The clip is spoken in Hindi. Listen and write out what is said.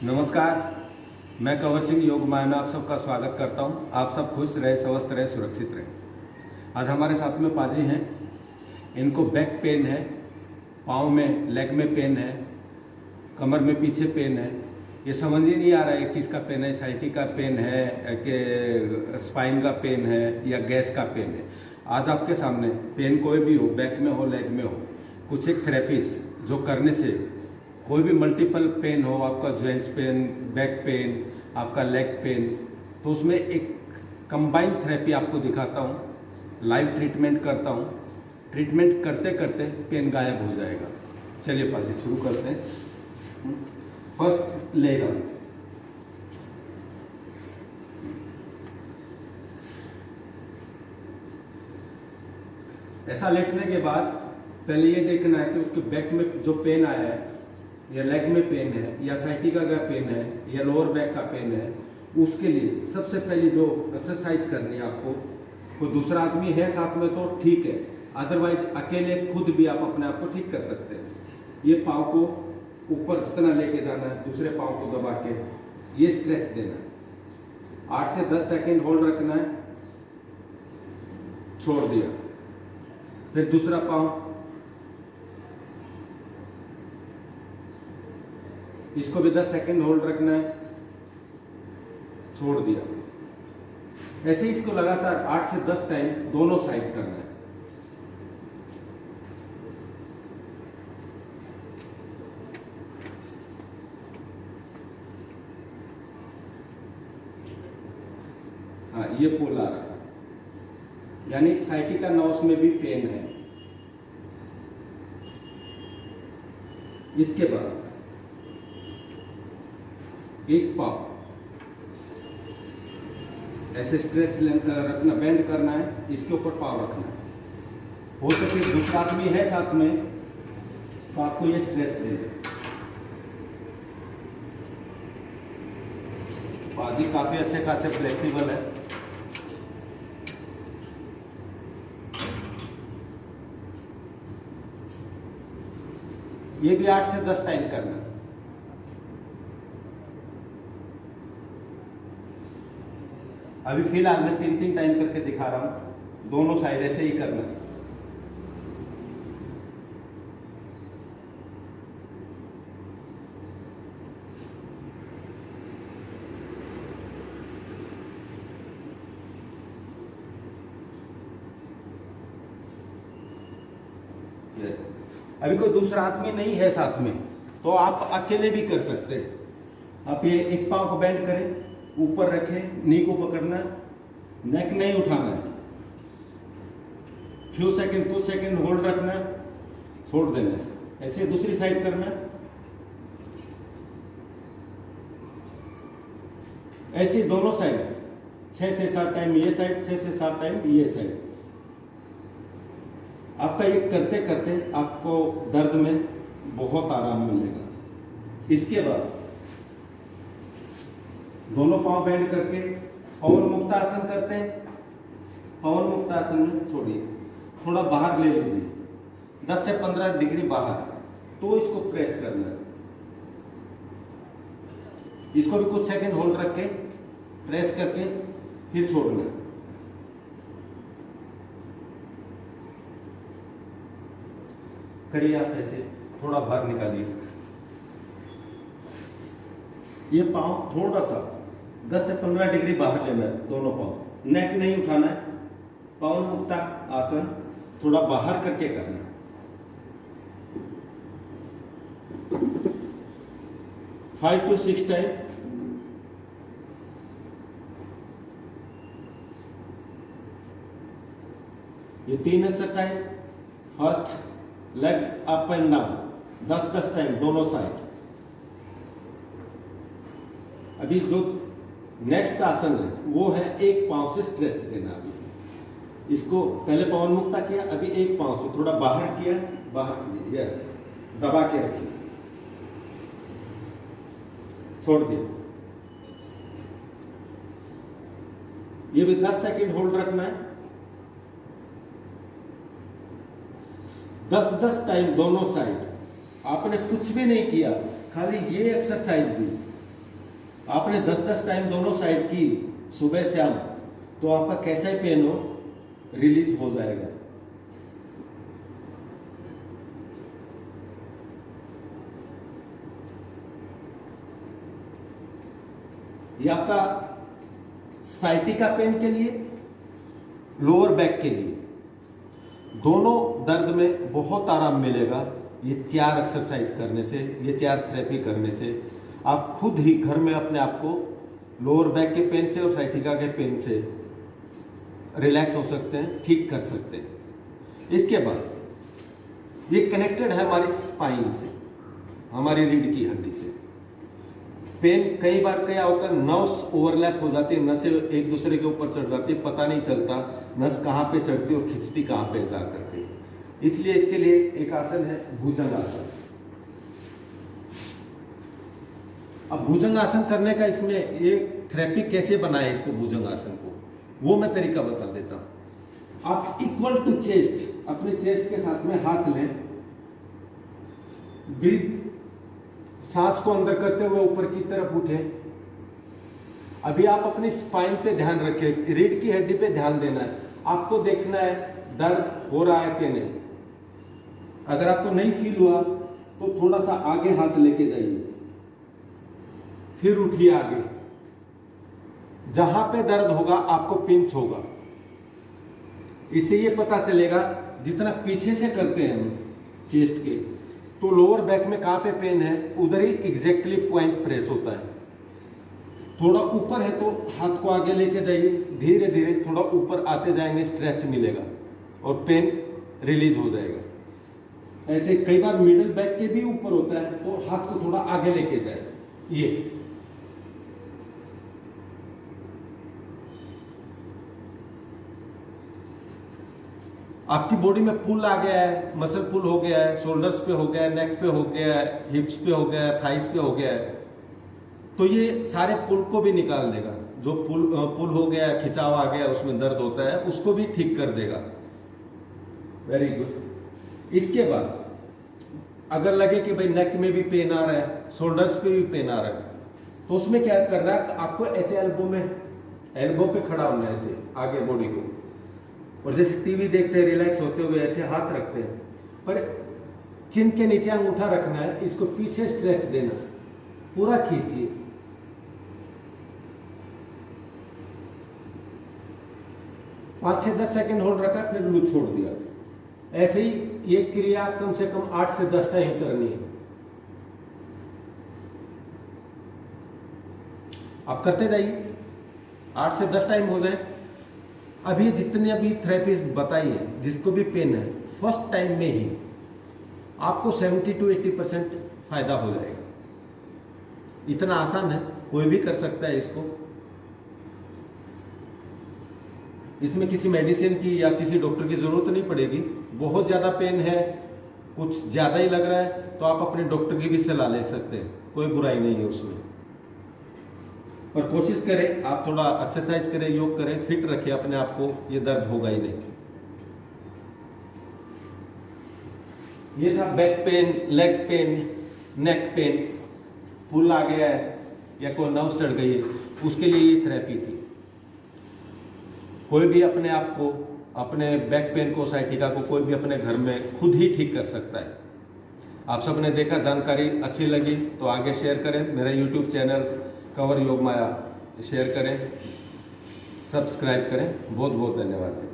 नमस्कार, मैं कंवर सिंह योग माया में आप सबका स्वागत करता हूं। आप सब खुश रहे, स्वस्थ रहे, सुरक्षित रहे। आज हमारे साथ में पाजी हैं। इनको बैक पेन है, पाँव में लेग में पेन है, कमर में पीछे पेन है। ये समझ ही नहीं आ रहा है किसका पेन है, साइटी का पेन है कि स्पाइन का पेन है या गैस का पेन है। आज आपके सामने पेन कोई भी हो, बैक में हो, लेग में हो, कुछ एक थेरेपीज जो करने से कोई भी मल्टीपल पेन हो, आपका जॉइंट्स पेन, बैक पेन, आपका लेग पेन, तो उसमें एक कंबाइंड थेरेपी आपको दिखाता हूँ, लाइव ट्रीटमेंट करता हूँ। ट्रीटमेंट करते करते पेन गायब हो जाएगा। चलिए पाजी शुरू करते हैं। First leg on. ऐसा लेटने के बाद पहले ये देखना है कि उसके बैक में जो पेन आया है या लेग में पेन है या साइटिका का पेन है या लोअर बैक का पेन है, उसके लिए सबसे पहले जो एक्सरसाइज करनी है आपको, कोई दूसरा आदमी है साथ में तो ठीक है, अदरवाइज अकेले खुद भी आप अपने आप को ठीक कर सकते हैं। ये पाँव को ऊपर इस तरह लेके जाना है, दूसरे पाँव को दबा के ये स्ट्रेच देना है। 8 से 10 सेकेंड होल्ड रखना है, छोड़ दिया। फिर दूसरा पाँव, इसको भी 10 सेकेंड होल्ड रखना है, छोड़ दिया। ऐसे ही इसको लगातार 8 से 10 टाइम दोनों साइड करना है। हाँ, ये पुल आ रहा है, यानी साइटिका नर्व्स में भी पेन है। इसके बाद एक पाव ऐसे स्ट्रेच रखना, बेंड करना है, इसके ऊपर पाव रखना है। हो सके दूसरा आदमी है साथ में तो आपको ये स्ट्रेच दे दे। बाजी काफी अच्छे खासे फ्लेक्सिबल है। ये भी 8 से 10 टाइम करना है। अभी फिलहाल मैं 3-3 टाइम करके दिखा रहा हूं, दोनों साइड ऐसे ही करना है। यस। अभी कोई दूसरा आदमी नहीं है साथ में तो आप अकेले भी कर सकते हैं। आप ये एक पांव को बेंड करें, ऊपर रखें, नी को पकड़ना है, नेक नहीं उठाना है, कुछ सेकंड होल्ड रखना है, छोड़ देना है। ऐसे दूसरी साइड करना है, ऐसे दोनों साइड 6 से 7 टाइम ये साइड, 6 से 7 टाइम ये साइड। आपका ये करते करते आपको दर्द में बहुत आराम मिलेगा। इसके बाद दोनों पांव बेंड करके पवन मुक्त आसन करते हैं। पवन मुक्त आसन में छोड़िए, थोड़ा बाहर ले लीजिए, 10 से 15 डिग्री बाहर, तो इसको प्रेस करना है। इसको भी कुछ सेकंड होल्ड रख के प्रेस करके फिर छोड़ना है। करिए आप ऐसे, थोड़ा बाहर निकालिए। ये पांव थोड़ा सा 10 से 15 डिग्री बाहर लेना है, दोनों पांव, नेक नहीं उठाना है। पवन मुक्ता आसन थोड़ा बाहर करके करना है। 5 to 6 टाइम। ये 3 exercise. First leg up and down 10-10 time दोनों साइड। अभी जो नेक्स्ट आसन है वो है एक पांव से स्ट्रेच देना। अभी इसको पहले पवन मुक्ता किया, अभी एक पांव से थोड़ा बाहर किया, बाहर किया, यस, दबा के रखिए, छोड़ दिया। ये भी 10 सेकंड होल्ड रखना है। 10-10 टाइम दोनों साइड। आपने कुछ भी नहीं किया, खाली ये एक्सरसाइज भी आपने 10-10 टाइम दोनों साइड की सुबह शाम, तो आपका कैसा ही पेन हो रिलीज हो जाएगा। ये आपका साइटिका पेन के लिए, लोअर बैक के लिए, दोनों दर्द में बहुत आराम मिलेगा। ये 4 एक्सरसाइज करने से, ये 4 थेरेपी करने से आप खुद ही घर में अपने आप को लोअर बैक के पेन से और साइटिका के पेन से रिलैक्स हो सकते हैं, ठीक कर सकते हैं। इसके बाद ये कनेक्टेड है हमारी स्पाइन से, हमारी रीढ़ की हड्डी से। पेन कई बार क्या होता है, नर्व्स ओवरलैप हो जाती है, नसें एक दूसरे के ऊपर चढ़ जाती है, पता नहीं चलता नस कहाँ पे चढ़ती है और खिंचती कहाँ पे जा करके। इसलिए इसके लिए एक आसन है भुजंग आसन। अब भुजंग आसन करने का, इसमें ये थेरेपी कैसे बनाए इसको भुजंग आसन को, वो मैं तरीका बता देता हूं। आप इक्वल टू चेस्ट, अपने चेस्ट के साथ में हाथ लें, ब्रीथ, सांस को अंदर करते हुए ऊपर की तरफ उठे। अभी आप अपनी स्पाइन पे ध्यान रखें, रीढ़ की हड्डी पे ध्यान देना है। आपको देखना है दर्द हो रहा है कि नहीं। अगर आपको नहीं फील हुआ तो थोड़ा सा आगे हाथ लेके जाइए, फिर उठिए आगे। जहां पे दर्द होगा आपको पिंच होगा। इससे ये पता चलेगा, जितना पीछे से करते हैं हम चेस्ट के, तो लोअर बैक में कहां पे पेन है उधर ही एग्जैक्टली पॉइंट प्रेस होता है। थोड़ा ऊपर है तो हाथ को आगे लेके जाइए, धीरे धीरे थोड़ा ऊपर आते जाएंगे, स्ट्रेच मिलेगा और पेन रिलीज हो जाएगा। ऐसे कई बार मिडिल बैक के भी ऊपर होता है, तो हाथ को थोड़ा आगे लेके जाए। ये आपकी बॉडी में पुल आ गया है, मसल पुल हो गया है, शोल्डर्स पे हो गया है, नेक पे हो गया है, हिप्स पे हो गया है, थाइस पे हो गया है, तो ये सारे पुल को भी निकाल देगा। जो पुल हो गया है, खिंचाव आ गया, उसमें दर्द होता है, उसको भी ठीक कर देगा। Very good. इसके बाद अगर लगे कि भाई नेक में भी पेन आ रहा है, शोल्डर्स पे भी पेन आ रहा है, तो उसमें क्या करना है, आपको ऐसे एल्बो पे खड़ा होना है, ऐसे आगे बॉडी को, और जैसे टीवी देखते हैं रिलैक्स होते हुए ऐसे हाथ रखते हैं, पर चिन के नीचे अंगूठा रखना है, इसको पीछे स्ट्रेच देना, पूरा खींचिए। पाँच से 10 सेकंड होल्ड रखा, फिर लूज छोड़ दिया। ऐसे ही ये क्रिया कम से कम 8 से 10 टाइम करनी है। आप करते जाइए, 8 से 10 टाइम हो जाए। अभी जितने अभी थेरेपीज बताई है, जिसको भी पेन है, फर्स्ट टाइम में ही आपको 70 to 80% फायदा हो जाएगा। इतना आसान है, कोई भी कर सकता है इसको। इसमें किसी मेडिसिन की या किसी डॉक्टर की जरूरत नहीं पड़ेगी। बहुत ज्यादा पेन है, कुछ ज्यादा ही लग रहा है, तो आप अपने डॉक्टर की भी सलाह ले सकते हैं, कोई बुराई नहीं है उसमें। पर कोशिश करें, आप थोड़ा एक्सरसाइज करें, योग करें, फिट रखें अपने आप को, ये दर्द होगा ही नहीं। ये था back pain, leg pain, neck pain, pull आ गया है या कोई नर्व चढ़ गई है, उसके लिए ये थेरेपी थी। कोई भी अपने आप को, अपने बैक पेन को, साइटिका को, कोई भी अपने घर में खुद ही ठीक कर सकता है। आप सबने देखा, जानकारी अच्छी लगी तो आगे शेयर करें। मेरा यूट्यूब चैनल कवर योग माया शेयर करें, सब्सक्राइब करें। बहुत बहुत धन्यवाद जी।